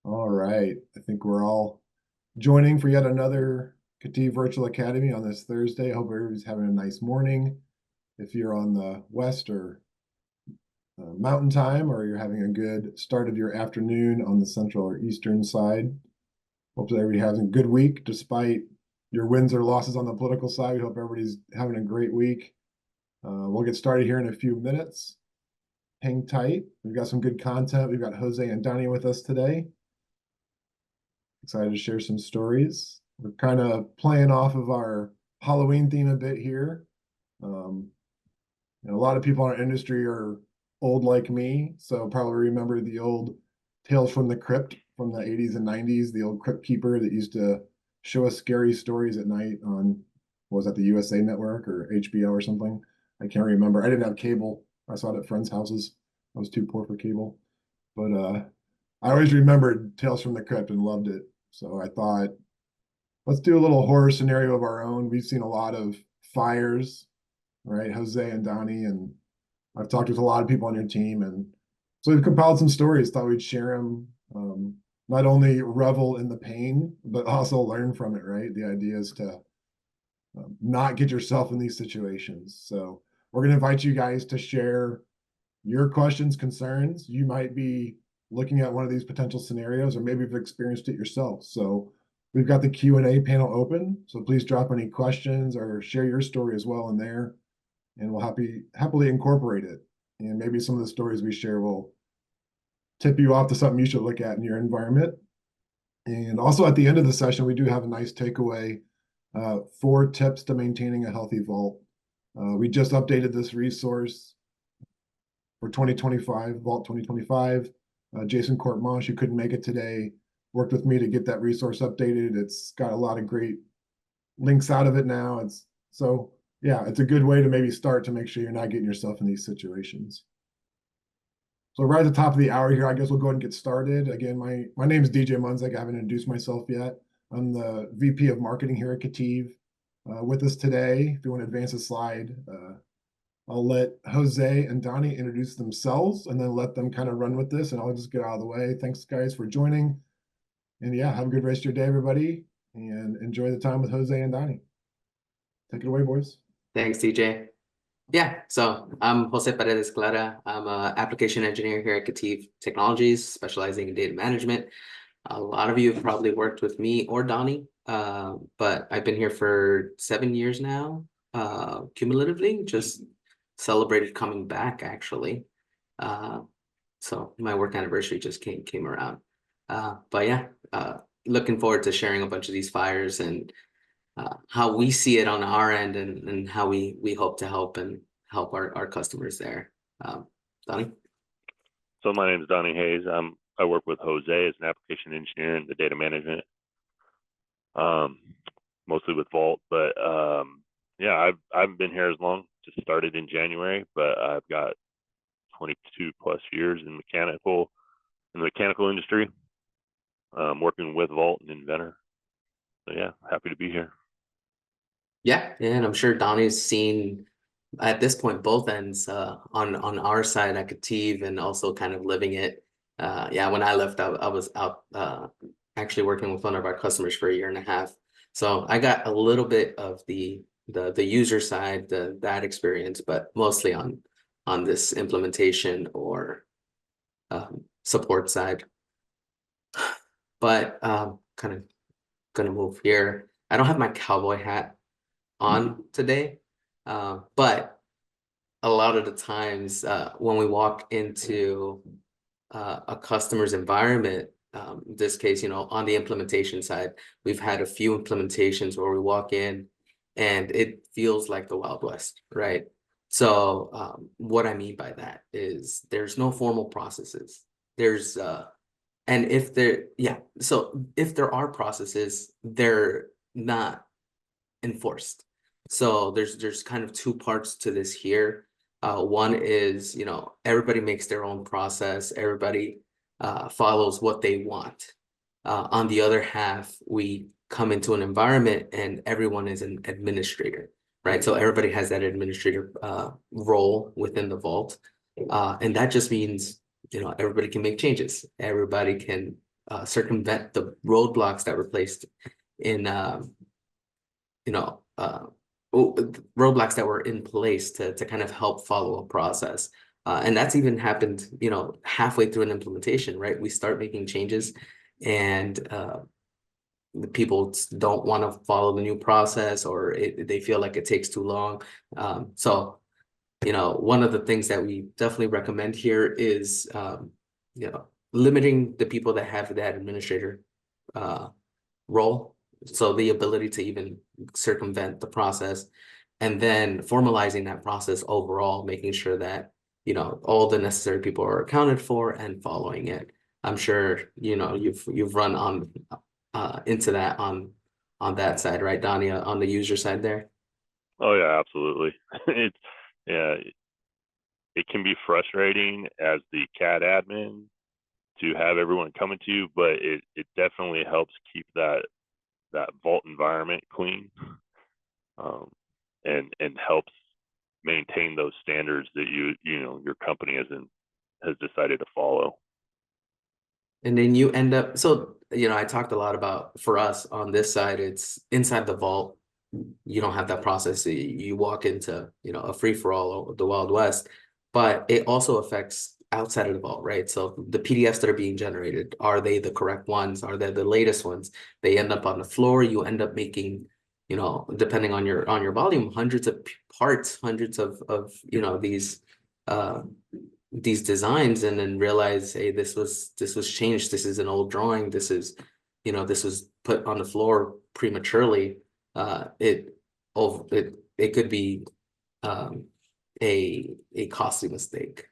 All right. I think we're all joining for yet another KETIV Virtual Academy on this Thursday. I hope everybody's having a nice morning. If you're on the West or Mountain Time, or you're having a good start of your afternoon on the Central or Eastern side, hope that everybody has a good week despite your wins or losses on the political side. We hope everybody's having a great week. We'll get started here in a few minutes. Hang tight. We've got some good content. We've got Jose and Donny with us today. Excited to share some stories. We're kind of playing off of our Halloween theme a bit here. Um, a lot of people in our industry are old like me, so probably remember the old Tales from the Crypt from the 80s and 90s, the old crypt keeper that used to show us scary stories at night on, what was that, the USA Network or HBO or something? I can't remember. I didn't have cable. I saw it at friends' houses. I was too poor for cable. But I always remembered Tales from the Crypt and loved it. So I thought, let's do a little horror scenario of our own. We've seen a lot of fires, right? Jose and Donny, and I've talked with a lot of people on your team, and so we've compiled some stories. Thought we'd share them. Not only revel in the pain, but also learn from it. Right? The idea is to not get yourself in these situations. So we're going to invite you guys to share your questions, concerns. You might be looking at one of these potential scenarios, or maybe you've experienced it yourself. So we've got the Q&A panel open. So please drop any questions or share your story as well in there, and we'll happily incorporate it. And maybe some of the stories we share will tip you off to something you should look at in your environment. And also at the end of the session, we do have a nice takeaway, 4 tips to maintaining a healthy vault. We just updated this resource for 2025, Vault 2025. Jason Courtmanche, who couldn't make it today, worked with me to get that resource updated. It's got a lot of great links out of it now. It's a good way to maybe start to make sure you're not getting yourself in these situations. So right at the top of the hour here, I guess we'll go ahead and get started. Again, my name is DJ Munzik. I haven't introduced myself yet. I'm the VP of Marketing here at KETIV. With us today, if you want to advance a slide, I'll let Jose and Donny introduce themselves and then let them kind of run with this, and I'll just get out of the way. Thanks, guys, for joining. And yeah, have a good rest of your day, everybody, and enjoy the time with Jose and Donny. Take it away, boys. Thanks, TJ. Yeah, so I'm Jose Paredes Clara. I'm an application engineer here at KETIV Technologies, specializing in data management. A lot of you have probably worked with me or Donny, but I've been here for 7 years now, cumulatively. Just celebrated coming back, actually. So my work anniversary just came around. But yeah, looking forward to sharing a bunch of these fires and how we see it on our end, and how we hope to help our customers there. Donny? So my name is Donny Hayes. I work with Jose as an application engineer in the data management, mostly with Vault. But yeah, I've been here as long. Just started in January, but I've got 22 plus years in the mechanical industry, working with Vault and Inventor. So yeah, happy to be here. Yeah, and I'm sure Donny's seen at this point both ends, on our side at KETIV, and also kind of living it. Yeah, when I left, I was out actually working with one of our customers for 1.5 years. So I got a little bit of the user side, that experience, but mostly on this implementation or support side. But kind of gonna move here. I don't have my cowboy hat on today, but a lot of the times when we walk into a customer's environment, in this case, on the implementation side, we've had a few implementations where we walk in and it feels like the Wild West, right? So what I mean by that is there's no formal processes. And if there are processes, they're not enforced. So there's kind of 2 parts to this here. One is, everybody makes their own process. Everybody follows what they want. On the other half, we come into an environment and everyone is an administrator, right? So everybody has that administrator role within the vault. And that just means, everybody can make changes. Everybody can circumvent the roadblocks that were placed in you know, roadblocks that were in place to kind of help follow a process. And that's even happened, halfway through an implementation, right? We start making changes and the people don't want to follow the new process, or they feel like it takes too long. So, one of the things that we definitely recommend here is, limiting the people that have that administrator role. So the ability to even circumvent the process, and then formalizing that process overall, making sure that, all the necessary people are accounted for and following it. I'm sure, you've run on into that on that side, right, Donnie, on the user side there? Oh yeah, absolutely. It's yeah, it can be frustrating as the CAD admin to have everyone coming to you, but it definitely helps keep that vault environment clean, and helps maintain those standards that your company has decided to follow. And then you end up, so, I talked a lot about, for us on this side, it's inside the vault. You don't have that process. You walk into, a free-for-all, the Wild West, but it also affects outside of the vault, right? So the PDFs that are being generated, are they the correct ones? Are they the latest ones? They end up on the floor. You end up making, depending on your volume, hundreds of parts, hundreds of these designs, and then realize, hey, this was changed. This is an old drawing. This is, this was put on the floor prematurely. It could be a costly mistake.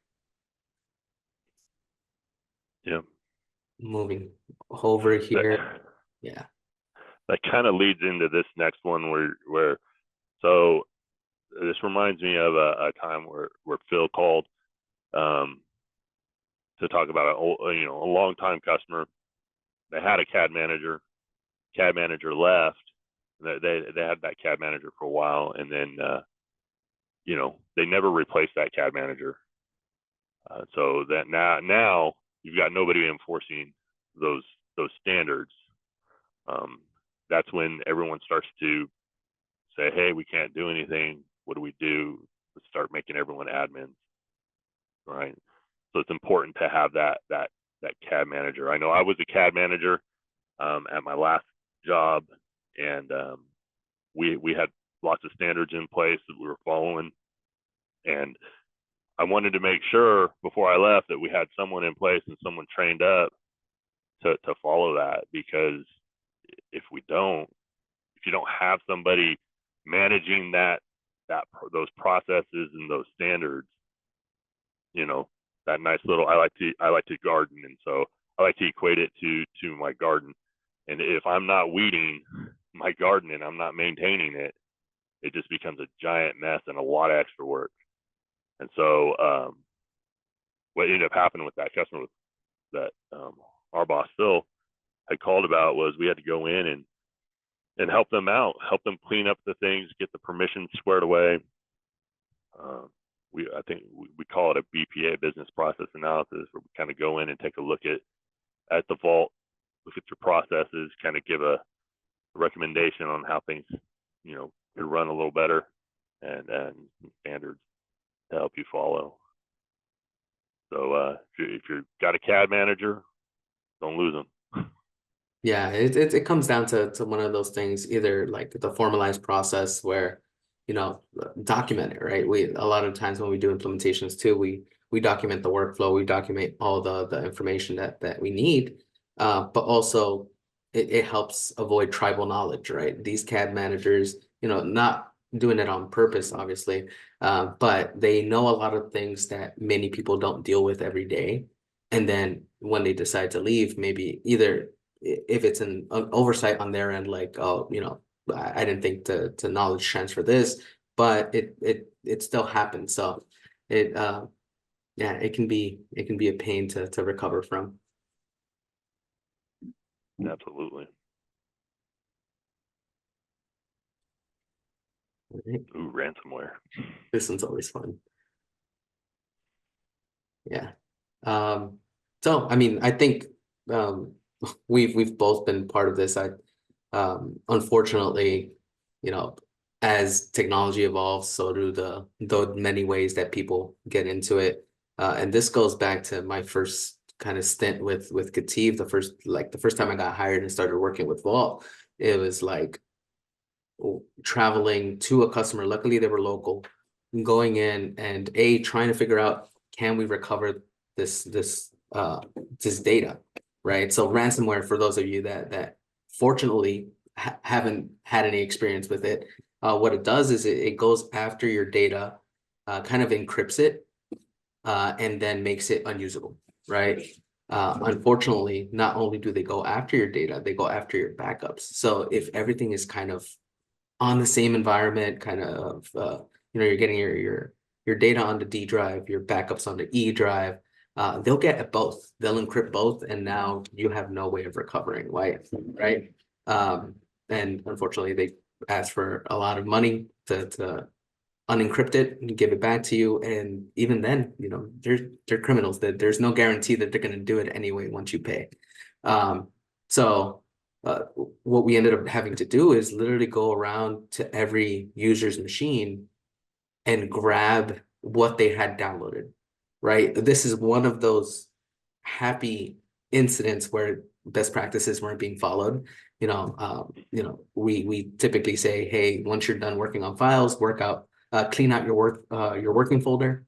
Yeah. Moving over here. Yeah. That kind of leads into this next one where so this reminds me of a time where Phil called to talk about a long-time customer. They had a CAD manager. CAD manager left. They had that CAD manager for a while, and then they never replaced that CAD manager. So that now you've got nobody enforcing those standards. That's when everyone starts to say, "Hey, we can't do anything. What do we do?" Let's start making everyone admins, right? So it's important to have that CAD manager. I know I was a CAD manager at my last job, and we had lots of standards in place that we were following, and I wanted to make sure before I left that we had someone in place and someone trained up to follow that, because if you don't have somebody managing those processes and those standards, that nice little, I like to garden, and so I like to equate it to my garden. And if I'm not weeding my garden and I'm not maintaining it, it just becomes a giant mess and a lot of extra work. And so what ended up happening with that customer that our boss Phil had called about was we had to go in and help them out, help them clean up the things, get the permissions squared away. I think we call it a BPA, business process analysis, where we kind of go in and take a look at the vault, look at your processes, kind of give a recommendation on how things, could run a little better, and standards to help you follow. So if you've got a CAD manager, don't lose them. Yeah, it comes down to one of those things, either like the formalized process where, document it, right? A lot of times when we do implementations too, we document the workflow, we document all the information that we need, but also it helps avoid tribal knowledge, right? These CAD managers, not doing it on purpose, obviously, but they know a lot of things that many people don't deal with every day. And then when they decide to leave, maybe either if it's an oversight on their end, like, oh, I didn't think to knowledge transfer this, but it still happens. So yeah, it can be a pain to recover from. Absolutely. Right. Ooh, ransomware. This one's always fun. Yeah. So I mean, I think we've both been part of this. Unfortunately, as technology evolves, so do the many ways that people get into it. And this goes back to my first kind of stint with KETIV. The first time I got hired and started working with Vault, it was like traveling to a customer. Luckily, they were local, going in and trying to figure out, can we recover this data, right? So ransomware, for those of you that fortunately haven't had any experience with it, what it does is it goes after your data, kind of encrypts it, and then makes it unusable, right? Unfortunately, not only do they go after your data, they go after your backups. So if everything is kind of on the same environment, kind of, you're getting your data on the D drive, your backups on the E drive, they'll get both. They'll encrypt both, and now you have no way of recovering, right? And unfortunately, they ask for a lot of money to unencrypt it and give it back to you. And even then, they're criminals. That there's no guarantee that they're going to do it anyway once you pay. So what we ended up having to do is literally go around to every user's machine and grab what they had downloaded, right? This is one of those happy incidents where best practices weren't being followed. We typically say, hey, once you're done working on files, clean out your working folder,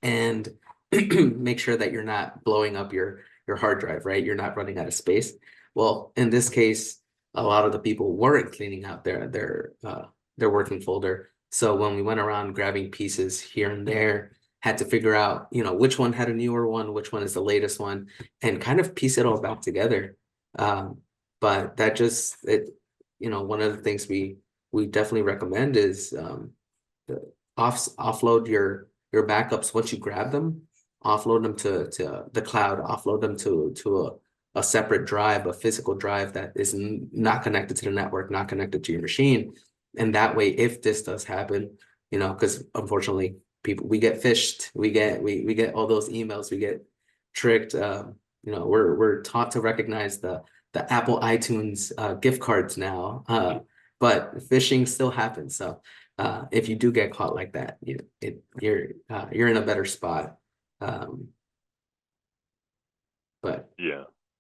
and make sure that you're not blowing up your hard drive, right? You're not running out of space. Well, in this case, a lot of the people weren't cleaning out their working folder. So when we went around grabbing pieces here and there, had to figure out, which one had a newer one, which one is the latest one, and kind of piece it all back together. But that one of the things we definitely recommend is offload your backups once you grab them, offload them to the cloud, offload them to a separate drive, a physical drive that is not connected to the network, not connected to your machine. And that way, if this does happen, because unfortunately we get phished, we get all those emails, we get tricked. We're taught to recognize the Apple iTunes gift cards now, but phishing still happens. So if you do get caught like that, you're in a better spot. But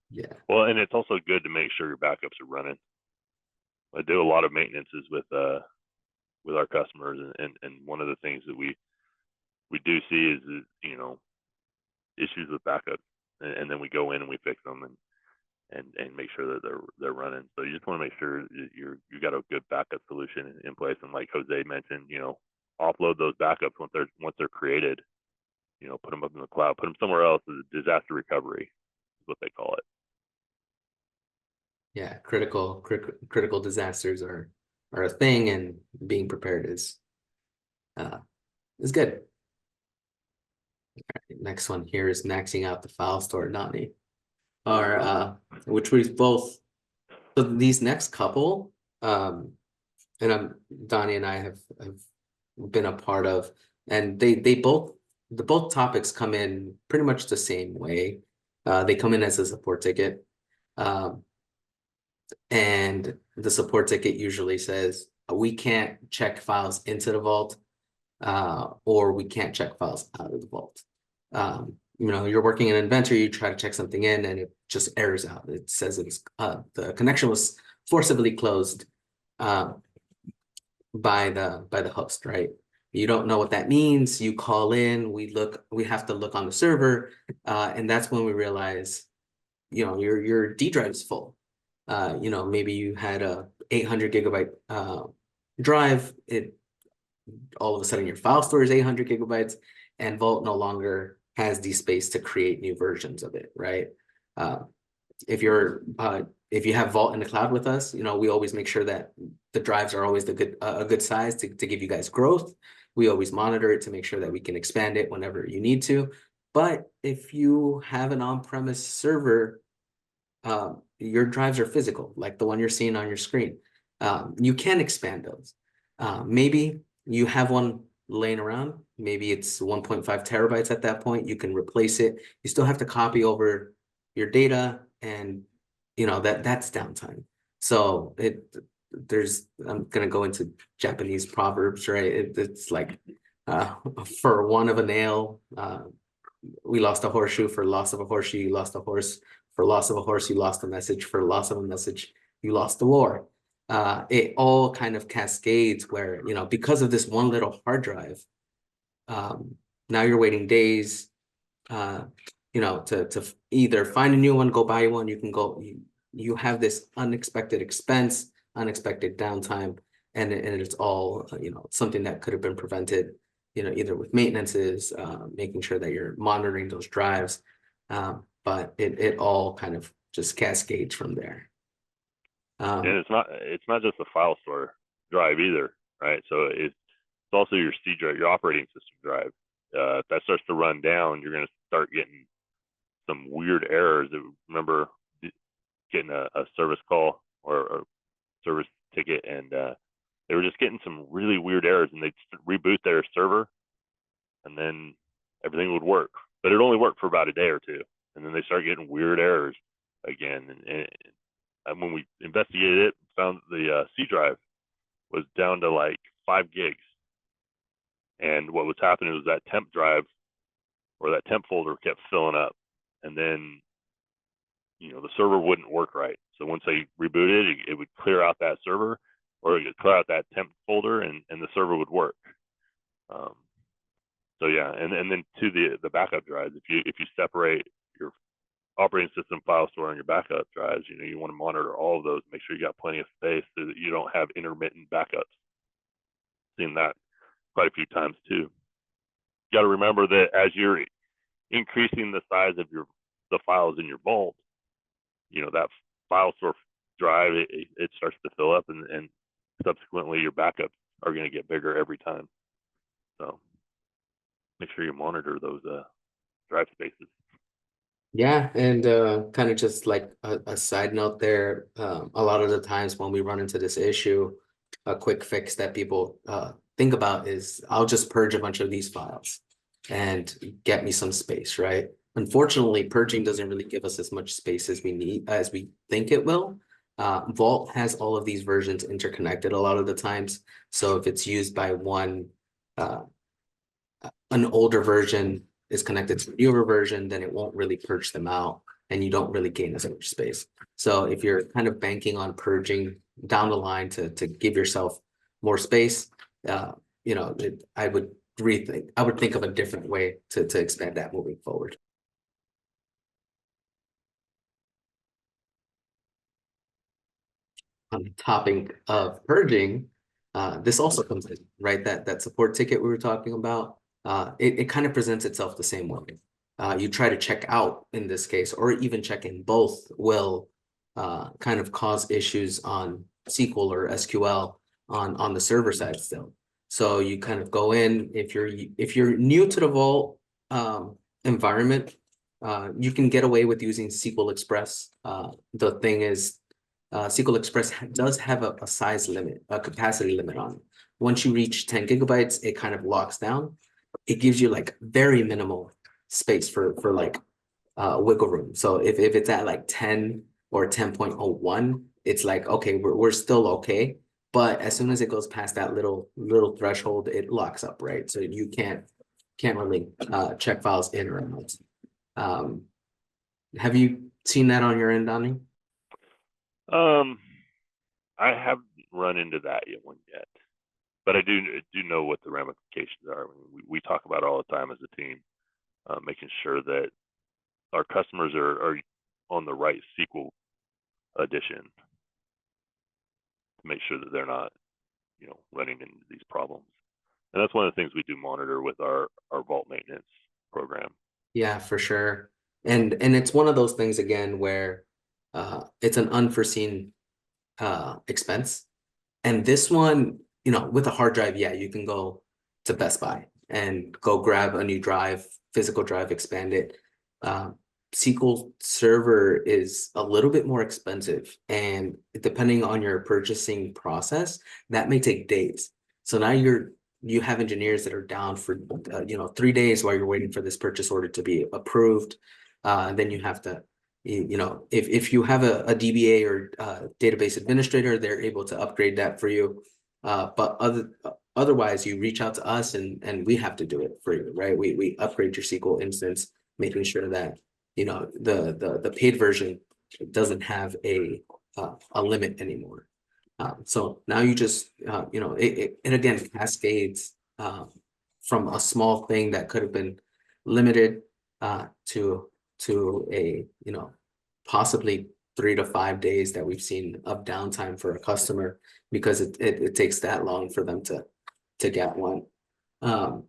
Yeah. Well, and it's also good to make sure your backups are running. I do a lot of maintenances with our customers, and one of the things that we do see is issues with backup, and then we go in and we fix them and make sure that they're running. So you just want to make sure that you got a good backup solution in place. And like Jose mentioned, offload those backups once they're created. Put them up in the cloud, put them somewhere else. Disaster recovery is what they call it. Yeah, critical disasters are a thing, and being prepared is good. Right, next one here is maxing out the file store, Donny, which we both. So these next couple, and Donny and I have been a part of, and the both topics come in pretty much the same way. They come in as a support ticket. And the support ticket usually says, we can't check files into the vault, or we can't check files out of the vault. You're working in inventory, you try to check something in, and it just errors out. It says it's the connection was forcibly closed by the host, right? You don't know what that means. You call in, we have to look on the server, and that's when we realize, your D drive is full. Maybe you had a 800 gigabyte drive. All of a sudden your file store is 800 gigabytes, and Vault no longer has the space to create new versions of it, right? If you have Vault in the cloud with us, we always make sure that the drives are always a good size to give you guys growth. We always monitor it to make sure that we can expand it whenever you need to. But if you have an on-premise server, your drives are physical, like the one you're seeing on your screen. You can expand those. Maybe you have one laying around. Maybe it's 1.5 terabytes at that point. You can replace it. You still have to copy over your data and that's downtime. So I'm gonna go into Japanese proverbs, right? It's like for one of a nail, we lost a horseshoe. For loss of a horseshoe, you lost a horse. For loss of a horse, you lost a message. For loss of a message, you lost the war. It all kind of cascades where, because of this one little hard drive, now you're waiting days, to either find a new one, go buy one. You have this unexpected expense, unexpected downtime, and it's all, something that could have been prevented, either with maintenances, making sure that you're monitoring those drives. But it all kind of just cascades from there. And it's not just a file store drive either, right? So it's also your C drive, your operating system drive. If that starts to run down, you're going to start getting some weird errors. Remember getting a service call or a service ticket, and they were just getting some really weird errors, and they'd reboot their server, and then everything would work. But it only worked for about a day or two, and then they start getting weird errors again. And when we investigated it, found the C drive was down to like 5 gigs. And what was happening was that temp drive or that temp folder kept filling up, and then the server wouldn't work right. So once they rebooted, it would clear out that server, or it would clear out that temp folder, and the server would work. So yeah, and then to the backup drives, if you separate your operating system file store and your backup drives, you want to monitor all of those, make sure you got plenty of space so that you don't have intermittent backups. Seen that quite a few times too. You got to remember that as you're increasing the size of the files in your vault, that file store drive, it starts to fill up, and subsequently your backups are going to get bigger every time. So make sure you monitor those drive spaces. Yeah, and kind of just like a side note there, a lot of the times when we run into this issue, a quick fix that people think about is I'll just purge a bunch of these files and get me some space, right? Unfortunately, purging doesn't really give us as much space as we think it will. Vault has all of these versions interconnected a lot of the times. So if it's used by one, an older version is connected to a newer version, then it won't really purge them out, and you don't really gain as much space. So if you're kind of banking on purging down the line to give yourself more space, I would think of a different way to expand that moving forward. On the topic of purging, this also comes in, right? That support ticket we were talking about, it kind of presents itself the same way. You try to check out in this case, or even check in, both will kind of cause issues on SQL or SQL on the server side still. So you kind of go in, if you're new to the Vault environment, you can get away with using SQL Express. The thing is, SQL Express does have a size limit, a capacity limit on it. Once you reach 10 gigabytes, it kind of locks down. It gives you like very minimal space for like wiggle room. So if it's at like 10 or 10.01, it's like, okay, we're still okay. But as soon as it goes past that little threshold, it locks up, right? So you can't really check files in or out. Have you seen that on your end, Donny? I haven't run into that one yet, but I do know what the ramifications are. We talk about it all the time as a team, making sure that our customers are on the right SQL edition to make sure that they're not, running into these problems. And that's one of the things we do monitor with our Vault maintenance program. Yeah, for sure. And it's one of those things again where it's an unforeseen expense. And this one, with a hard drive, yeah, you can go to Best Buy and go grab a new drive, physical drive, expand it. SQL Server is a little bit more expensive, and depending on your purchasing process, that may take days. So now you have engineers that are down for 3 days while you're waiting for this purchase order to be approved. Then you have to you know, if you have a DBA or database administrator, they're able to upgrade that for you. But otherwise, you reach out to us and we have to do it for you, right? We upgrade your SQL instance, making sure that, you know, the paid version doesn't have a limit anymore. So now you just, you know, it again cascades from a small thing that could have been limited to a, you know, possibly 3 to 5 days that we've seen of downtime for a customer because it takes that long for them to get one. But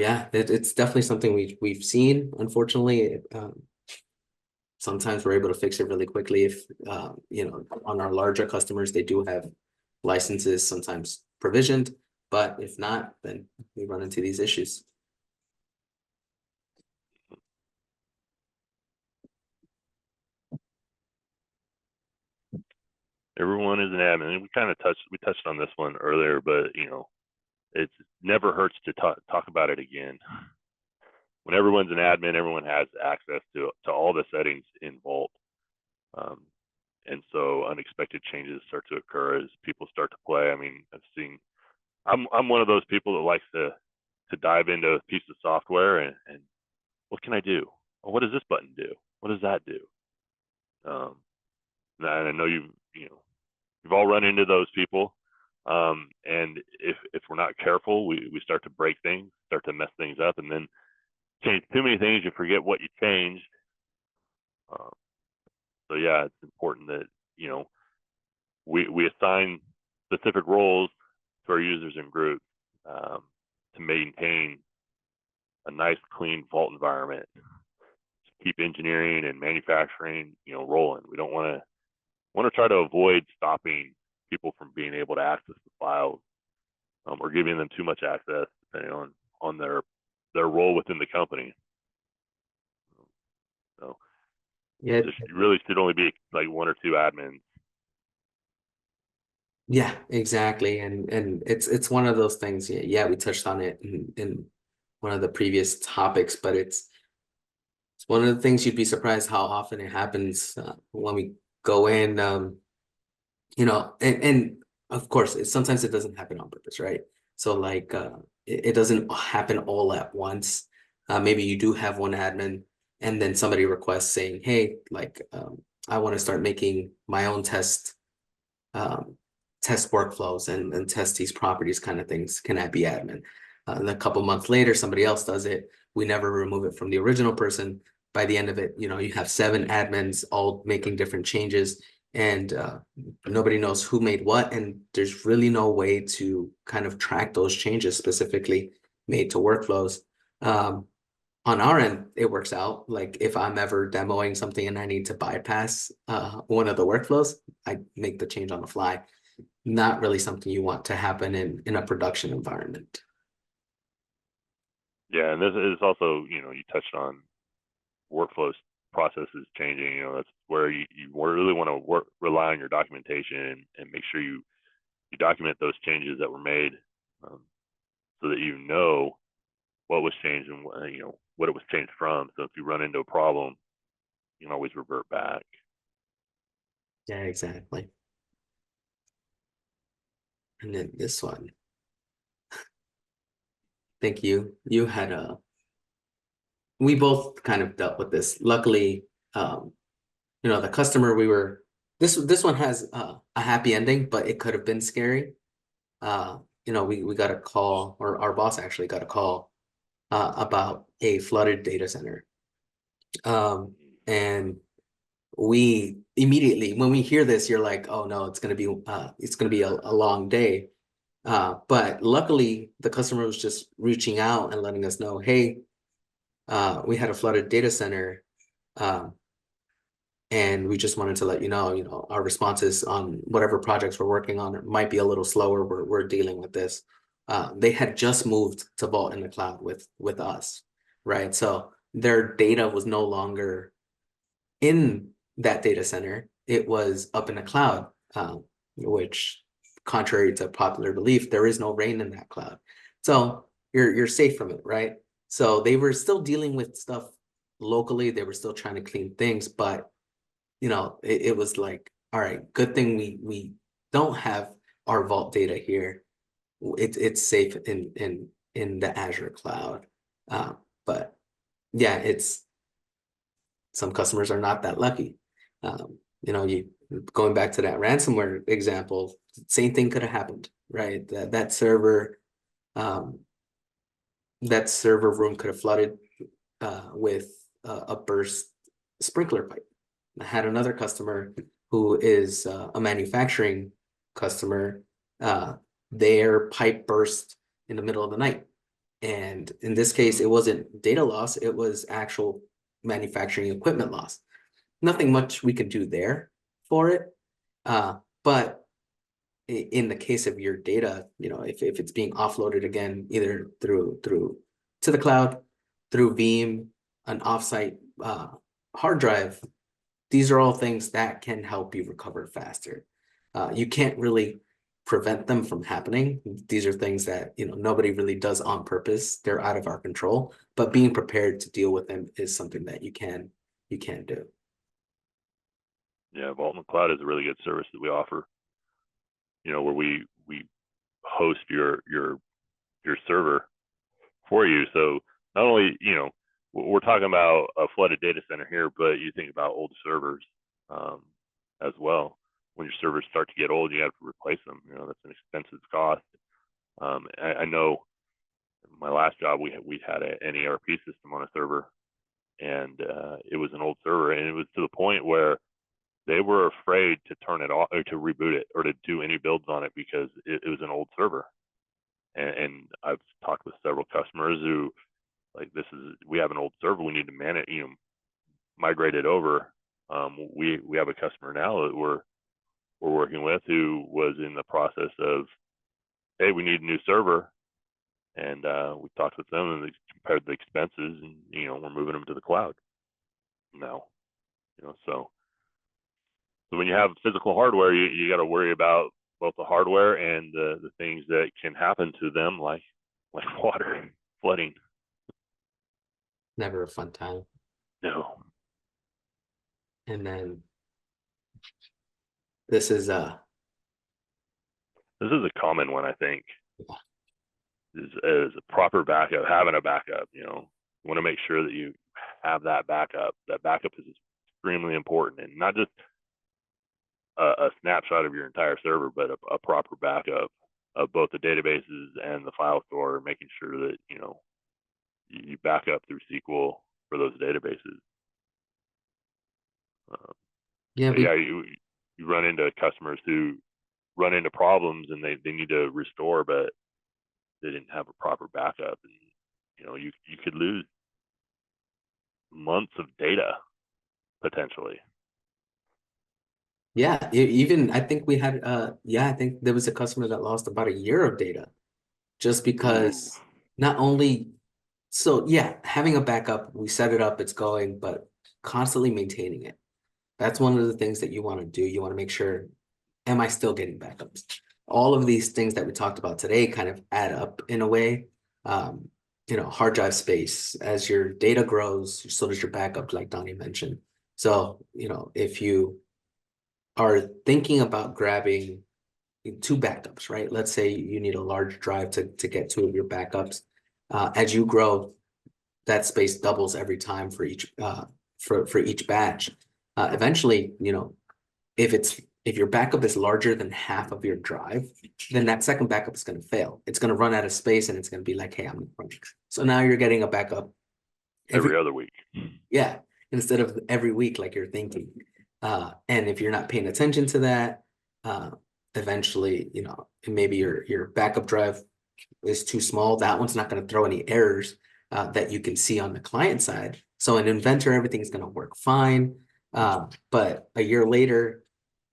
yeah, it's definitely something we've seen. Unfortunately, sometimes we're able to fix it really quickly if you know, on our larger customers, they do have licenses sometimes provisioned, but if not, then we run into these issues. Everyone is an admin. And we touched on this one earlier, but you know, it never hurts to talk about it again. When everyone's an admin, everyone has access to all the settings in Vault. And so unexpected changes start to occur as people start to play. I mean, I'm one of those people that likes to dive into a piece of software and what can I do? Well, what does this button do? What does that do? And I know you've all run into those people. And if we're not careful, we start to break things, start to mess things up, and then change too many things, you forget what you changed. So yeah, it's important that, you know, we assign specific roles to our users and groups to maintain a nice, clean Vault environment. Keep engineering and manufacturing, you know, rolling. We don't want to try to avoid stopping people from being able to access the files or giving them too much access, depending on their role within the company. So Yeah, there really should only be like 1 or 2 admins. yeah, exactly. And it's one of those things. Yeah, we touched on it in one of the previous topics, but it's one of the things you'd be surprised how often it happens when we go in. You know, and of course, sometimes it doesn't happen on purpose, right? So like it doesn't happen all at once. Maybe you do have one admin and then somebody requests saying, hey, like I want to start making my own um, test workflows and test these properties kind of things. Can I be admin? And a couple months later, somebody else does it. We never remove it from the original person. By the end of it, you know, you have 7 admins all making different changes and nobody knows who made what. And there's really no way to kind of track those changes specifically made to workflows. On our end, it works out. Like if I'm ever demoing something and I need to bypass one of the workflows, I make the change on the fly. Not really something you want to happen in a production environment. Yeah, and this is also, you know, you touched on workflows processes changing. You know, that's where you really want to rely on your documentation and make sure you document those changes that were made, so that you know what was changed and you know what it was changed from. So if you run into a problem, you can always revert back. Yeah, exactly. And then this one. Thank you. You had we both kind of dealt with this. Luckily, you know, the customer this one has a happy ending, but it could have been scary. You know, we got a call, or our boss actually got a call about a flooded data center. And we immediately, when we hear this, you're like, oh no, it's gonna be a long day. But luckily the customer was just reaching out and letting us know, hey, we had a flooded data center. And we just wanted to let you know, our responses on whatever projects we're working on might be a little slower. We're dealing with this. They had just moved to Vault in the cloud with us, right? So their data was no longer in that data center. It was up in the cloud, which, contrary to popular belief, there is no rain in that cloud. So you're safe from it, right? So they were still dealing with stuff locally, they were still trying to clean things, but you know, it was like, all right, good thing we don't have our vault data here. It's safe in the Azure cloud. But yeah, it's some customers are not that lucky. You know, you going back to that ransomware example, same thing could have happened, right? Um, that server room could have flooded with a burst sprinkler pipe. I had another customer who is a manufacturing customer. Their pipe burst in the middle of the night. And in this case, it wasn't data loss, it was actual manufacturing equipment loss. Nothing much we could do there for it. But in the case of your data, you know, if it's being offloaded again, either through to the cloud, through Veeam, an offsite hard drive, these are all things that can help you recover faster. You can't really prevent them from happening. These are things that, you know, nobody really does on purpose. They're out of our control, but being prepared to deal with them is something that you can do. Yeah, Vault in the Cloud is a really good service that we offer. You know, where we host your server for you. So not only, you know, we're talking about a flooded data center here, but you think about old servers as well. When your servers start to get old, you have to replace them. You know, that's an expensive cost. I know my last job, we had an ERP system on a server, and it was an old server, and it was to the point where they were afraid to turn it off or to reboot it or to do any builds on it because it was an old server. And I've talked with several customers who, like, we have an old server, we need to manage, you know, migrate it over. We have a customer now that we're working with who was in the process of, hey, we need a new server, and we talked with them and they compared the expenses, and you know, we're moving them to the cloud now. You know, so when you have physical hardware, you got to worry about both the hardware and the things that can happen to them, like water, flooding. Never a fun time. No. And then this is a common one, I think. Is a proper backup, having a backup. You know, you want to make sure that you have that backup. That backup is extremely important, and not just a snapshot of your entire server, but a proper backup of both the databases and the file store, making sure that, you know, you back up through SQL for those databases. yeah, you run into customers who run into problems and they need to restore, but they didn't have a proper backup, and you know, you could lose months of data potentially. yeah, even I think we had I think there was a customer that lost about a year of data just because not only having a backup, we set it up, it's going, but constantly maintaining it. That's one of the things that you want to do. You want to make sure, am I still getting backups? All of these things that we talked about today kind of add up in a way. You know, hard drive space, as your data grows, so does your backup, like Donnie mentioned. So, you know, if you are thinking about grabbing 2 backups, right? Let's say you need a large drive to get 2 of your backups. As you grow, that space doubles every time for each for each batch. Eventually, you know, if your backup is larger than half of your drive, then that second backup is going to fail. It's going to run out of space, and it's going to be like, hey, I'm running. So now you're getting a backup every other week. Yeah, instead of every week like you're thinking. And if you're not paying attention to that, eventually, you know, maybe your backup drive is too small. That one's not going to throw any errors that you can see on the client side. So in Inventor, everything's going to work fine. But a year later,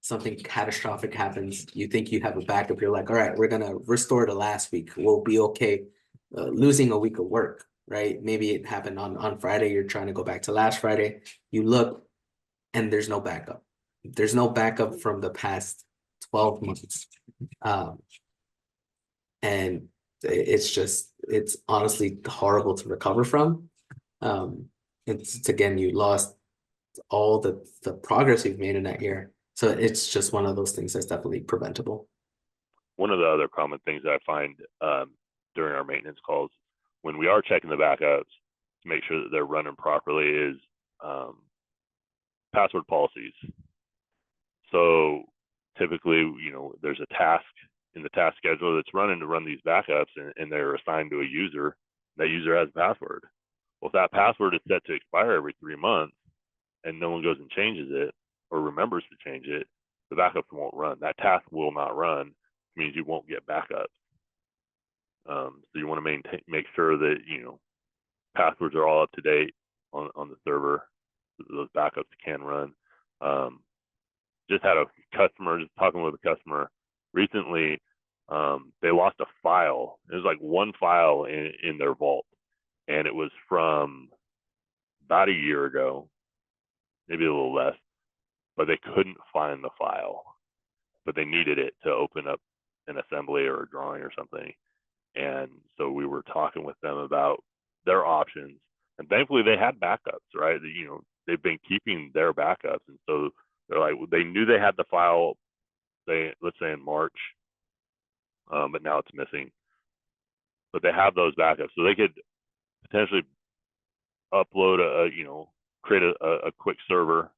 something catastrophic happens. You think you have a backup. You're like, all right, we're going to restore to last week. We'll be okay. Losing a week of work, right? Maybe it happened on Friday. You're trying to go back to last Friday. You look and there's no backup. There's no backup from the past 12 months. And it's honestly horrible to recover from. it's again, you lost all the progress you've made in that year. So it's just one of those things that's definitely preventable. One of the other common things I find during our maintenance calls, when we are checking the backups to make sure that they're running properly, is password policies. So typically, there's a task in the task scheduler that's running to run these backups, and they're assigned to a user. That user has a password. Well, if that password is set to expire every 3 months and no one goes and changes it or remembers to change it, the backups won't run. That task will not run. It means you won't get backups. So you want to make sure that passwords are all up to date on the server, so those backups can run. Just had a customer, just talking with a customer recently. They lost a file. It was like one file in their vault, and it was from about a year ago, maybe a little less, but they couldn't find the file, but they needed it to open up an assembly or a drawing or something. And so we were talking with them about their options, and thankfully they had backups, right? They've been keeping their backups, and so they're like, they knew they had the file, let's say in March, but now it's missing. But they have those backups, so they could potentially upload create a quick server,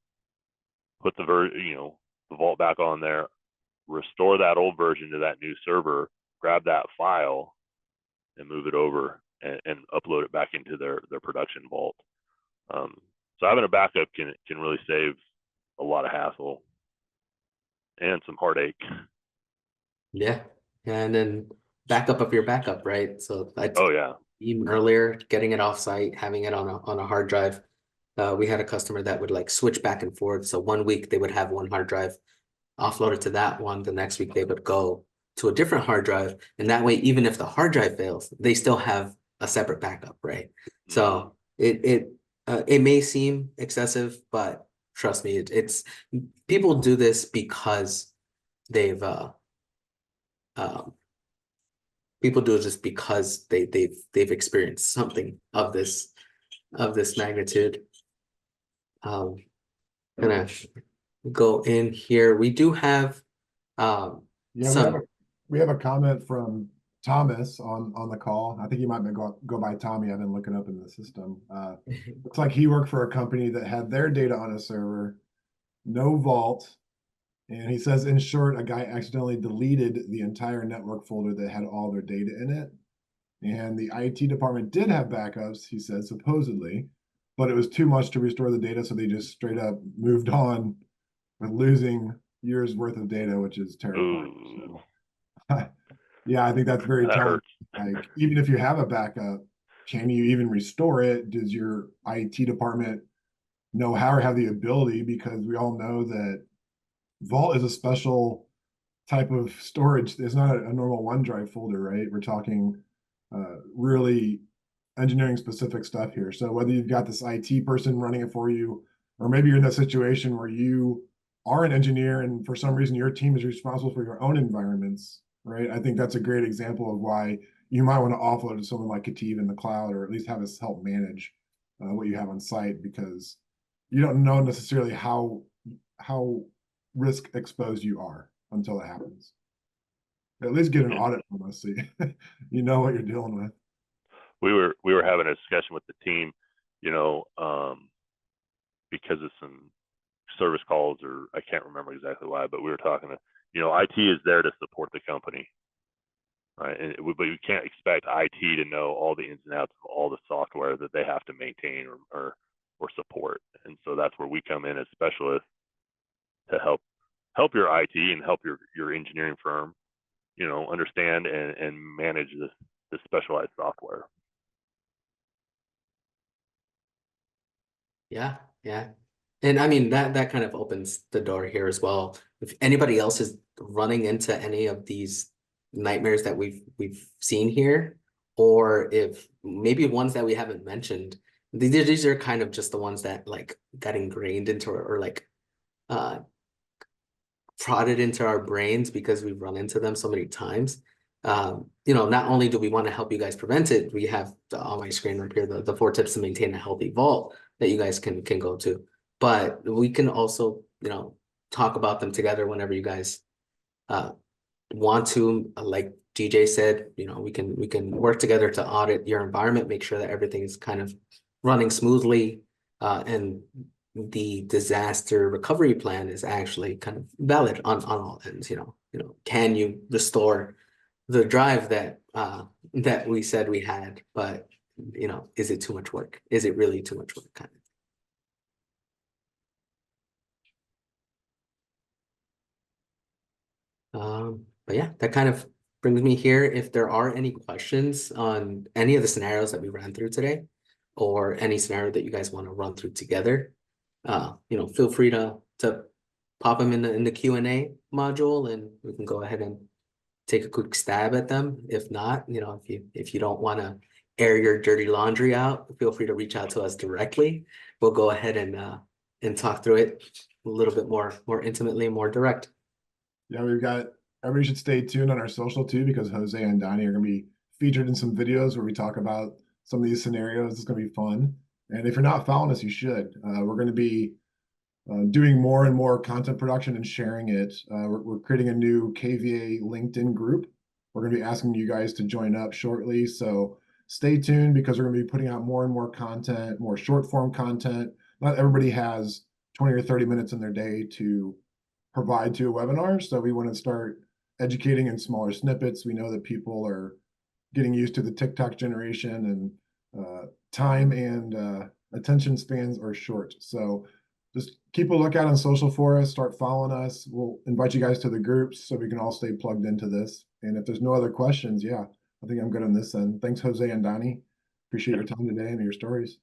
put the vault back on there, restore that old version to that new server, grab that file, and move it over and upload it back into their production vault. So having a backup can really save a lot of hassle and some heartache. Yeah. And then backup of your backup, right? So Oh yeah. even earlier, getting it offsite, having it on a hard drive. We had a customer that would like switch back and forth. So 1 week they would have one hard drive, offload it to that one. The next week they would go to a different hard drive. And that way, even if the hard drive fails, they still have a separate backup, right? So it may seem excessive, but trust me, it's people do this because they've people do it just because they've experienced something of this magnitude. Gonna go in here. We do have Yeah, we have a comment from Thomas on the call. I think he might go by Tommy. I've been looking up in the system. Looks like he worked for a company that had their data on a server, no vault. And he says, in short, a guy accidentally deleted the entire network folder that had all their data in it. And the IT department did have backups, he said, supposedly, but it was too much to restore the data. So they just straight up moved on with losing years worth of data, which is terrifying. So, yeah, I think that's very telling. Like, even if you have a backup, can you even restore it? Does your IT department know how or have the ability? Because we all know that Vault is a special type of storage. It's not a normal OneDrive folder, right? We're talking really engineering specific stuff here. So whether you've got this IT person running it for you, or maybe you're in that situation where you are an engineer and for some reason your team is responsible for your own environments, right? I think that's a great example of why you might want to offload to someone like KETIV in the cloud, or at least have us help manage what you have on site, because you don't know necessarily how risk exposed you are until it happens. At least get an audit from us so you know what you're dealing with. We were having a discussion with the team, because of some service calls, or I can't remember exactly why, but we were talking to, IT is there to support the company, right? But you can't expect IT to know all the ins and outs of all the software that they have to maintain or support. And so that's where we come in as specialists to help your IT and help your engineering firm, understand and manage this specialized software. Yeah. And I mean, that kind of opens the door here as well. If anybody else is running into any of these nightmares that we've seen here, or if maybe ones that we haven't mentioned, these are kind of just the ones that like got ingrained into or like prodded into our brains because we've run into them so many times. Not only do we want to help you guys prevent it, we have on my screen up here the 4 tips to maintain a healthy vault. that you guys can go to. But we can also, you know, talk about them together whenever you guys want to. Like DJ said, you know, we can work together to audit your environment, make sure that everything's kind of running smoothly, and the disaster recovery plan is actually kind of valid on all ends. You know, can you restore the drive that that we said we had, but you know, is it too much work? Is it really too much work, kind of? But yeah, that kind of brings me here. If there are any questions on any of the scenarios that we ran through today, or any scenario that you guys want to run through together, you know, feel free to pop them in the Q&A module, and we can go ahead and take a quick stab at them. If not, you know, if you don't want to air your dirty laundry out, feel free to reach out to us directly. We'll go ahead and talk through it a little bit more intimately and more direct. Yeah, everybody should stay tuned on our social too, because Jose and Donny are going to be featured in some videos where we talk about some of these scenarios. It's going to be fun. And if you're not following us, you should. We're going to be doing more and more content production and sharing it. We're creating a new KVA LinkedIn group. We're going to be asking you guys to join up shortly. So stay tuned, because we're going to be putting out more and more content, more short form content. Not everybody has 20 or 30 minutes in their day to provide to a webinar. So we want to start educating in smaller snippets. We know that people are getting used to the TikTok generation, and time and attention spans are short. So just keep a lookout on social for us, start following us. We'll invite you guys to the groups so we can all stay plugged into this. And if there's no other questions, yeah, I think I'm good on this end. Thanks, Jose and Donny. Appreciate your time today and your stories.